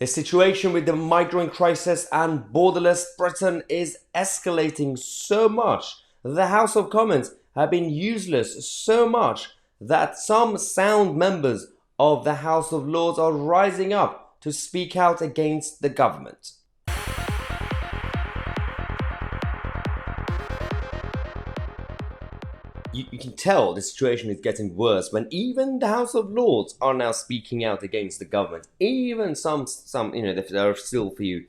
The situation with the migrant crisis and borderless Britain is escalating so much. The House of Commons have been useless so much that some sound members of the House of Lords are rising up to speak out against the government. You can tell the situation is getting worse when even the House of Lords are now speaking out against the government. Even some, there are still a few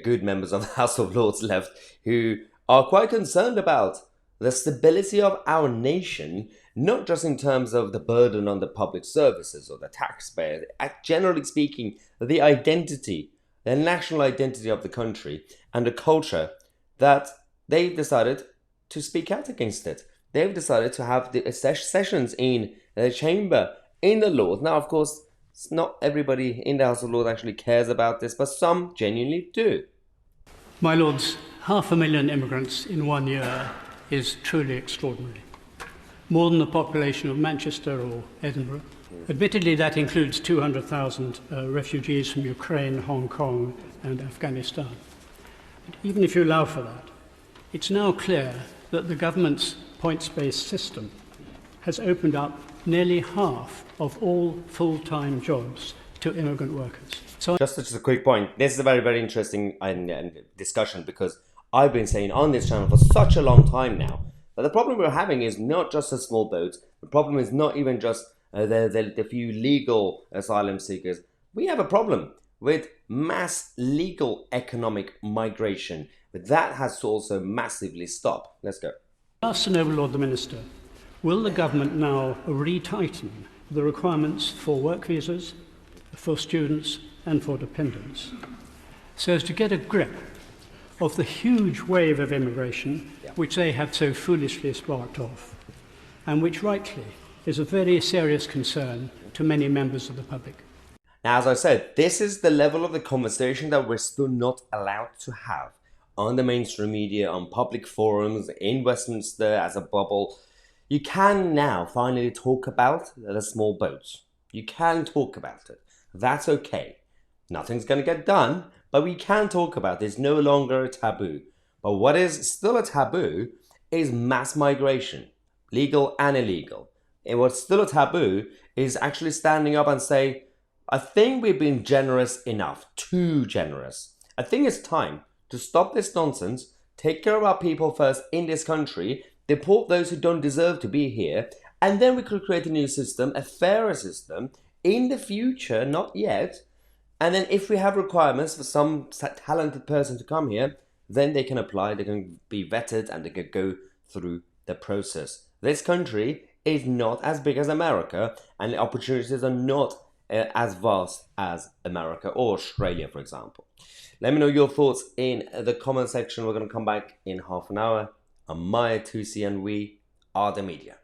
good members of the House of Lords left who are quite concerned about the stability of our nation, not just in terms of the burden on the public services or the taxpayer, generally speaking, the identity, the national identity of the country and the culture, that they've decided to speak out against it. They've decided to have the sessions in the chamber, in the Lords. Now, of course, it's not everybody in the House of Lords actually cares about this, but some genuinely do. My Lords, 500,000 immigrants in 1 year is truly extraordinary. More than the population of Manchester or Edinburgh. Admittedly, that includes 200,000 refugees from Ukraine, Hong Kong and Afghanistan. But even if you allow for that, it's now clear that the government's points-based system has opened up nearly half of all full-time jobs to immigrant workers. So just a quick point. This is a very, very interesting discussion, because I've been saying on this channel for such a long time now that the problem we're having is not just the small boats. The problem is not even just the few legal asylum seekers. We have a problem with mass legal economic migration, but that has to also massively stop. Let's go. Ask the Noble Lord the Minister, will the government now retighten the requirements for work visas, for students and for dependents, so as to get a grip of the huge wave of immigration which they have so foolishly sparked off, and which rightly is a very serious concern to many members of the public? Now, as I said, this is the level of the conversation that we're still not allowed to have on the mainstream media, on public forums, in Westminster as a bubble. You can now finally talk about the small boats. You can talk about it. That's okay. Nothing's going to get done, but we can talk about it. It's no longer a taboo. But what is still a taboo is mass migration, legal and illegal. And what's still a taboo is actually standing up and say, I think we've been generous enough, too generous. I think it's time to stop this nonsense, take care of our people first in this country, deport those who don't deserve to be here, and then we could create a new system, a fairer system, in the future, not yet. And then if we have requirements for some talented person to come here, then they can apply, they can be vetted, and they can go through the process. This country is not as big as America, and the opportunities are not as vast as America or Australia, for example. Let me know your thoughts in the comment section. We're going to come back in half an hour. I'm Tousi, and we are the media.